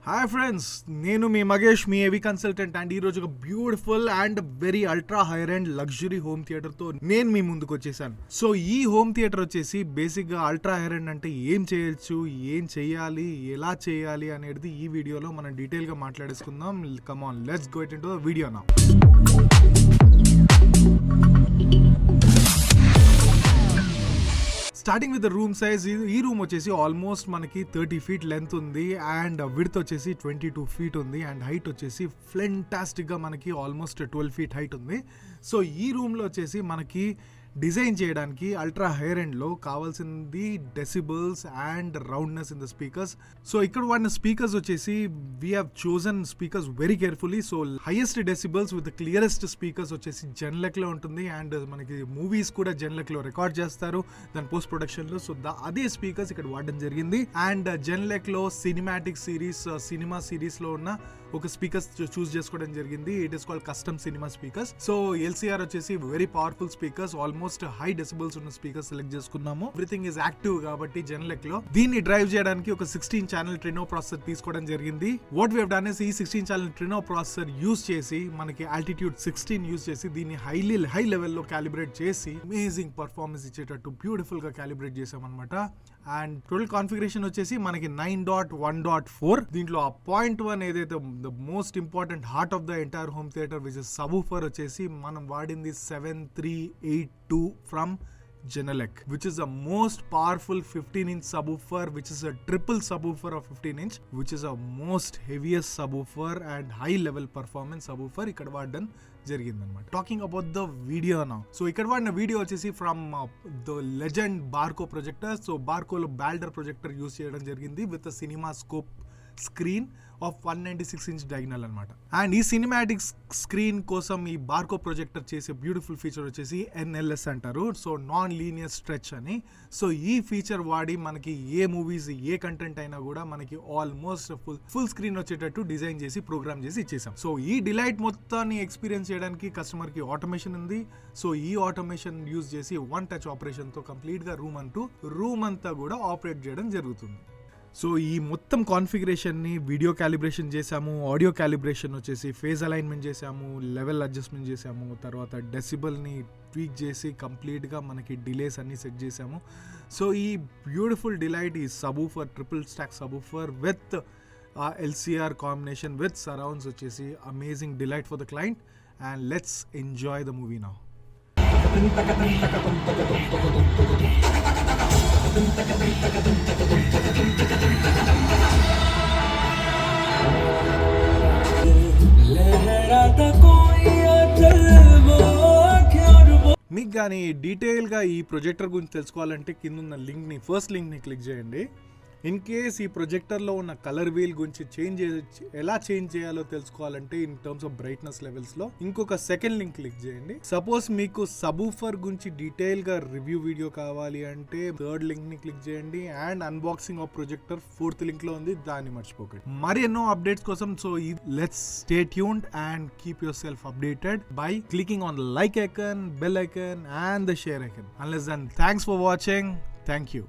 Hi friends, నేను మీ మగేష్, మీ ఏవి consultant. And ఈరోజు ఒక beautiful and very ultra higher and luxury home థియేటర్తో నేను మీ ముందుకు వచ్చేసాను. సో ఈ హోమ్ థియేటర్ వచ్చేసి బేసిక్గా అల్ట్రా హైర్ అండ్ అంటే ఏం చేయొచ్చు, ఏం చేయాలి, ఎలా చేయాలి అనేది ఈ వీడియోలో మనం డీటెయిల్గా మాట్లాడేసుకుందాం. Come on, let's go it into the video now. Starting with the room size, ఈ రూమ్ వచ్చేసి ఆల్మోస్ట్ మనకి 30 feet లెంత్ ఉంది అండ్ విడ్త్ వచ్చేసి 22 feet ఉంది అండ్ హైట్ వచ్చేసి ఫెంటాస్టిక్ గా మనకి ఆల్మోస్ట్ 12 feet హైట్ ఉంది. సో ఈ రూమ్ లో వచ్చేసి మనకి డిజైన్ చేయడానికి అల్ట్రా హైర్ ఎండ్ లో కావాల్సింది decibels and roundness in the speakers. So ఇక్కడ వాడిన స్పీకర్స్ వచ్చేసి we have chosen speakers very carefully. So highest decibels with clearest speakers వచ్చేసి జెన్లెక్ లో ఉంటుంది అండ్ మనకి మూవీస్ కూడా జెన్లెక్ లో రికార్డ్ చేస్తారు దాని పోస్ట్ ప్రొడక్షన్ లో. సో అదే స్పీకర్స్ ఇక్కడ వాడడం జరిగింది. అండ్ జెన్లెక్ లో సినిమాటిక్ సిరీస్, సినిమా సిరీస్ లో ఉన్న ఒక స్పీకర్స్ చూస్ చేసుకోవడం జరిగింది. It is called custom cinema speakers. So LCR వచ్చేసి very powerful speakers, almost high decibels ఉన్న స్పీకర్స్ సెలెక్ట్ చేసుకున్నాము. ఎవ్రీథింగ్ ఇస్ యాక్టివ్ కాబట్టి జెన్లెక్ లో దీన్ని డ్రైవ్ చేయడానికి ఒక 16 channel ట్రినో ప్రాసెసర్ తీసుకోవడం జరిగింది. What we have done is ఈ 16 channel ట్రినో ప్రాసెసర్ యూస్ చేసి మనకి ఆల్టిట్యూడ్ 16 యూస్ చేసి దీన్ని హై లెవెల్లో క్యాలిబ్రేట్ చేసి అమేజింగ్ పర్ఫార్మెన్స్ ఇచ్చేటట్టు బ్యూటిఫుల్ గా క్యాలిబ్రేట్ చేసామన్నమాట. అండ్ టోటల్ కాన్ఫిగరేషన్ వచ్చేసి మనకి 9.1.4. దీంట్లో ఆ 0.1 ఏదైతే the most important heart of the entire home theatre which is subwoofer వచ్చేసి మనం వాడింది 7382 from Genelec, which is the most powerful 15-inch subwoofer, which is a triple subwoofer of 15-inch, which is a most heaviest subwoofer and high level performance subwoofer ఇక్కడ వాడడం జరిగిందన్నమాట. Talking about the video now. So ఇక్కడ వాడిన video వచ్చేసి from the legend Barco projector. So బార్కోలో Balder projector use చేయడం జరిగింది with cinemascope screen of 196-inch diagonal అనమాట. అండ్ ఈ సినిమాటిక్ స్క్రీన్ కోసం ఈ బార్కో ప్రొజెక్టర్ చేసే బ్యూటిఫుల్ ఫీచర్ వచ్చేసి NLS అంటారు. సో నాన్ లీనియర్ స్ట్రెచ్ అని. సో ఈ ఫీచర్ వాడి మనకి ఏ మూవీస్, ఏ కంటెంట్ అయినా కూడా మనకి ఆల్మోస్ట్ ఫుల్ స్క్రీన్ వచ్చేటట్టు డిజైన్ చేసి ప్రోగ్రామ్ చేసి ఇచ్చేసాం. సో ఈ డిలైట్ మొత్తాన్ని ఎక్స్పీరియన్స్ చేయడానికి కస్టమర్ కి ఆటోమేషన్ ఉంది. సో ఈ ఆటోమేషన్ యూజ్ చేసి వన్ టచ్ ఆపరేషన్ తో కంప్లీట్ గా రూమ్ అంతా కూడా ఆపరేట్ చేయడం జరుగుతుంది. సో ఈ మొత్తం కాన్ఫిగరేషన్ని వీడియో క్యాలిబ్రేషన్ చేసాము, ఆడియో క్యాలిబ్రేషన్ వచ్చేసి ఫేజ్ అలైన్మెంట్ చేసాము, లెవెల్ అడ్జస్ట్మెంట్ చేసాము, తర్వాత డెసిబల్ని ట్వీక్ చేసి కంప్లీట్గా మనకి డిలేస్ అన్ని సెట్ చేసాము. సో ఈ బ్యూటిఫుల్ డిలైట్ ఈ subwoofer, triple stack subwoofer with LCR combination with surrounds వచ్చేసి amazing delight for the client. And let's enjoy the movie now. మీకు కానీ డీటెయిల్గా ఈ ప్రొజెక్టర్ గురించి తెలుసుకోవాలంటే కింద ఉన్న లింక్ని, ఫస్ట్ లింక్ని క్లిక్ చేయండి. ఇన్ కేస్ ఈ ప్రొజెక్టర్లో ఉన్న కలర్ వీల్ గురించి ఎలా చేంజ్ చేయాలో తెలుసుకోవాలంటే ఇన్ టర్మ్స్ ఆఫ్ బ్రైట్నెస్ లెవెల్స్లో ఇంకొక సెకండ్ లింక్ క్లిక్ చేయండి. సపోజ్ మీకు సబూఫర్ గురించి డీటెయిల్గా రివ్యూ వీడియో కావాలి అంటే థర్డ్ లింక్ని క్లిక్ చేయండి. And unboxing of projector fourth లింక్లో ఉంది, దాన్ని మర్చిపోకండి. మరి ఎన్నో అప్డేట్స్ కోసం so let's stay tuned and keep yourself updated by clicking on the like icon, bell icon and the share icon. Unless then, thanks for watching. Thank you.